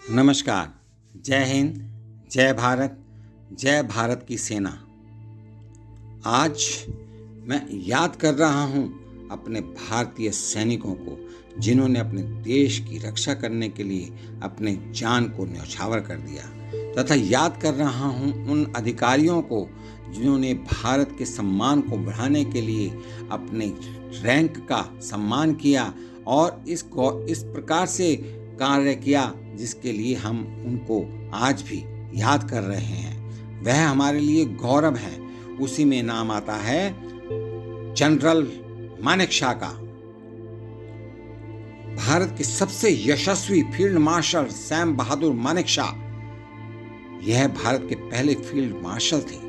नमस्कार। जय हिंद। जय भारत। जय भारत की सेना। आज मैं याद कर रहा हूं अपने भारतीय सैनिकों को, जिन्होंने अपने देश की रक्षा करने के लिए अपने जान को न्यौछावर कर दिया, तथा याद कर रहा हूं उन अधिकारियों को जिन्होंने भारत के सम्मान को बढ़ाने के लिए अपने रैंक का सम्मान किया और इस प्रकार से कार्य किया जिसके लिए हम उनको आज भी याद कर रहे हैं। वह हमारे लिए गौरव है। उसी में नाम आता है जनरल मानेकशॉ का। भारत के सबसे यशस्वी field marshal Sam Bahadur Manekshaw, यह भारत के पहले फील्ड मार्शल थे।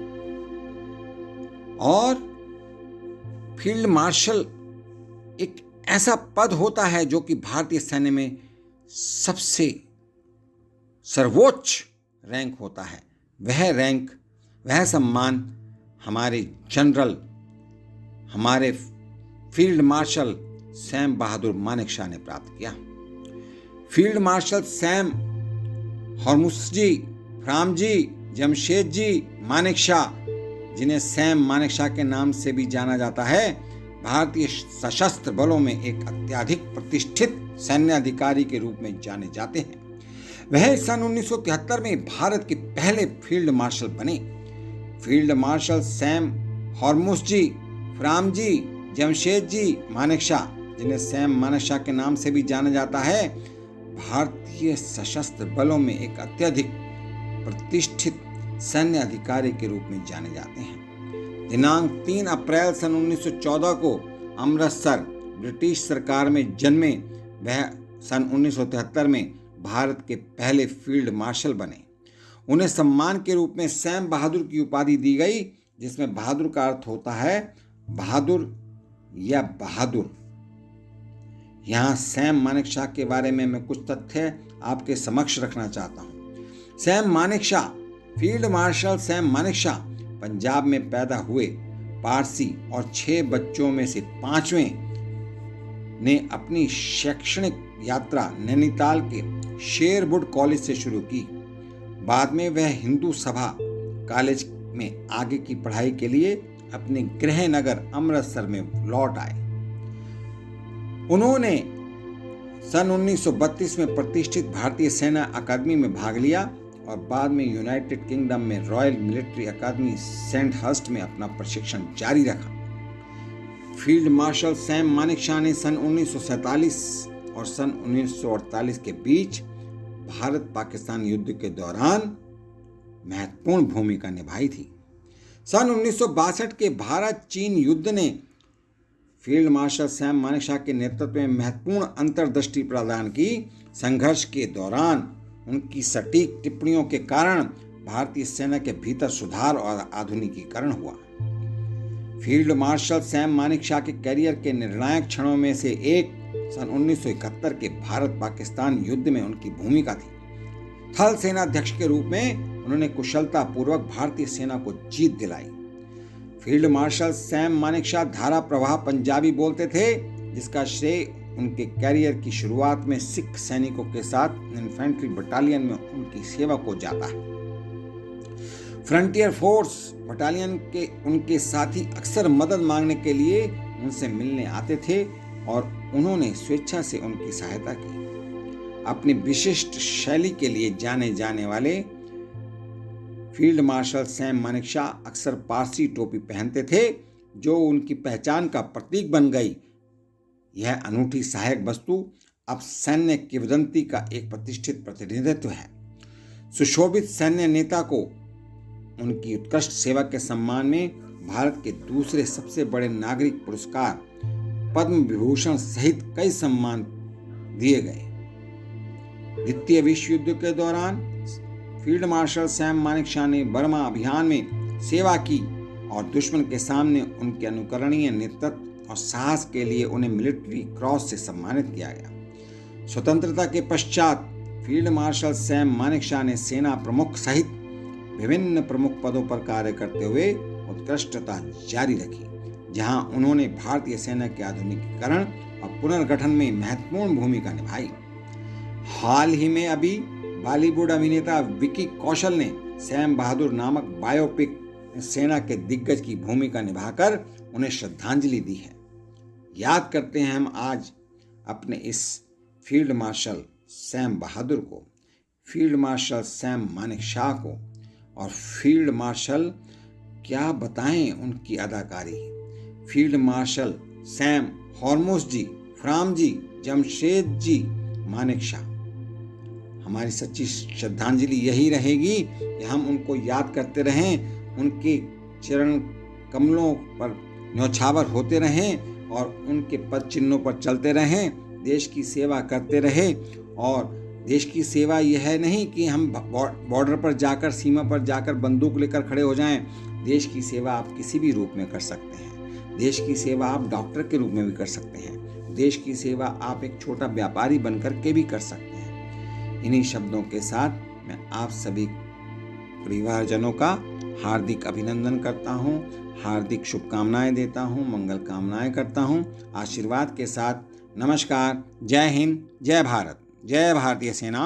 और फील्ड मार्शल एक ऐसा पद होता है जो कि भारतीय सैन्य में सबसे सर्वोच्च रैंक होता है। वह रैंक, वह सम्मान हमारे जनरल, हमारे field marshal Sam Bahadur Manekshaw ने प्राप्त किया। Field marshal Sam Hormusji, Framji, Jamshedji Manekshaw, जिन्हें सैम मानेकशॉ के नाम से भी जाना जाता है, भारतीय सशस्त्र बलों में एक अत्यधिक प्रतिष्ठित सैन्य अधिकारी के रूप में जाने जाते हैं। वह सन 1973 में भारत के पहले फील्ड मार्शल बने। Field marshal Sam Hormusji, Framji, Jamshedji Manekshaw, जिन्हें सैम मानेकशॉ के नाम से भी जाना जाता है, भारतीय सशस्त्र बलों में एक अत्यधिक प्रतिष्ठित सैन्य अधिकारी के रूप में जाने जाते हैं। दिनांक 3 अप्रैल सन 1914 को अमृतसर ब्रिटिश सरकार में जन्मे वह सन 1973 में भारत के पहले फील्ड मार्शल बने। उन्हें सम्मान के रूप में सैम बहादुर की उपाधि दी गई, जिसमें बहादुर का अर्थ होता है बहादुर या बहादुर। यहां सैम मानेकशॉ के बारे में मैं कुछ तथ्य आपके समक्ष रखना चाहता हूं। Sam Manekshaw, field marshal Sam Manekshaw Punjab में पैदा हुए पारसी और 6 बच्चों में से 5वें ने अपनी शैक्षणिक यात्रा नैनीताल के शेरवुड कॉलेज से शुरू की। बाद में वह हिंदू सभा कॉलेज में आगे की पढ़ाई के लिए अपने गृह नगर अमृतसर में लौट आए। उन्होंने सन 1932 में प्रतिष्ठित भारतीय सेना अकादमी में भाग लिया और बाद में यूनाइटेड किंगडम में रॉयल मिलिट्री अकादमी सेंडहर्स्ट में अपना प्रशिक्षण जारी रखा। फील्ड मार्शल सैम मानेकशॉ ने सन 1947 और सन 1948 के बीच भारत पाकिस्तान युद्ध के दौरान महत्वपूर्ण भूमिका निभाई थी। सन 1962 के भारत चीन युद्ध ने फील्ड मार्शल सैम मानेकशॉ के नेतृत्व में महत्वपूर्ण अंतर्दृष्टि प्रदान की। संघर्ष के दौरान उनकी सटीक टिप्पणियों के कारण भारतीय सेना के भीतर सुधार और आधुनिकीकरण हुआ। फील्ड मार्शल सैम मानेकशॉ के करियर के निर्णायक क्षणों में से एक सन 1971 के भारत पाकिस्तान युद्ध में उनकी भूमिका थी। थल सेनाध्यक्ष के रूप में उन्होंने कुशलता पूर्वक भारतीय सेना को जीत दिलाई। फील्ड मार्शल सैम मानेकशॉ धारा प्रवाह पंजाबी बोलते थे, जिसका श्रेय उनके कैरियर की शुरुआत में सिख सैनिकों के साथ इन्फेंट्री बटालियन में उनकी सेवा को जाता है। फ्रंटियर फोर्स बटालियन के उनके साथी अक्सर मदद मांगने के लिए उनसे मिलने आते थे और उन्होंने स्वेच्छा से उनकी सहायता की। अपनी विशिष्ट शैली के लिए जाने जाने वाले फील्ड मार्शल सैम मानेकशॉ अक्सर पारसी टोपी पहनते थे, जो उनकी पहचान का प्रतीक बन गई। यह अनूठी सहायक वस्तु अब सैन्य किंवदंती का एक प्रतिष्ठित प्रतिनिधित्व है। सुशोभित सैन्य नेता को उनकी उत्कृष्ट सेवा के सम्मान में भारत के दूसरे सबसे बड़े नागरिक पुरस्कार पद्म विभूषण सहित कई सम्मान दिए गए। द्वितीय विश्व युद्ध के दौरान फील्ड मार्शल सैम मानेकशॉ ने बर्मा अभियान में सेवा की और दुश्मन के सामने उनके अनुकरणीय नेतृत्व और साहस के लिए उन्हें मिलिट्री क्रॉस से सम्मानित किया गया। स्वतंत्रता के पश्चात फील्ड मार्शल सैम मानेकशॉ ने सेना प्रमुख सहित विभिन्न प्रमुख पदों पर कार्य करते हुए उत्कृष्टता जारी रखी, जहां उन्होंने भारतीय सेना के आधुनिकीकरण और पुनर्गठन में महत्वपूर्ण भूमिका निभाई। हाल ही में अभी बॉलीवुड अभिनेता विकी कौशल ने सैम बहादुर नामक बायोपिक में सेना के दिग्गज की भूमिका निभाकर उन्हें श्रद्धांजलि दी है। याद करते हैं हम आज अपने इस फील्ड मार्शल सैम बहादुर को, फील्ड मार्शल सैम मानेकशॉ को। और फील्ड मार्शल क्या बताएं उनकी अदाकारी, field marshal Sam Hormus ji, Fram ji, Jamshed ji Manekshaw. हमारी सच्ची श्रद्धांजलि यही रहेगी कि हम उनको याद करते रहें, उनके चरण कमलों पर न्यौछावर होते रहें और उनके पद चिन्हों पर चलते रहें, देश की सेवा करते रहें। और देश की सेवा यह है नहीं कि हम बॉर्डर पर जाकर, सीमा पर जाकर बंदूक लेकर खड़े हो जाएं। देश की सेवा आप किसी भी रूप में कर सकते हैं। देश की सेवा आप डॉक्टर के रूप में भी कर सकते हैं। देश की सेवा आप एक छोटा व्यापारी बनकर के भी कर सकते हैं। इन्हीं शब्दों के साथ मैं आप सभी परिवारजनों का हार्दिक अभिनंदन करता हूँ, हार्दिक शुभकामनाएं देता हूँ, मंगल कामनाएं करता हूँ। आशीर्वाद के साथ नमस्कार। जय हिंद, जय भारत, जय भारतीय सेना।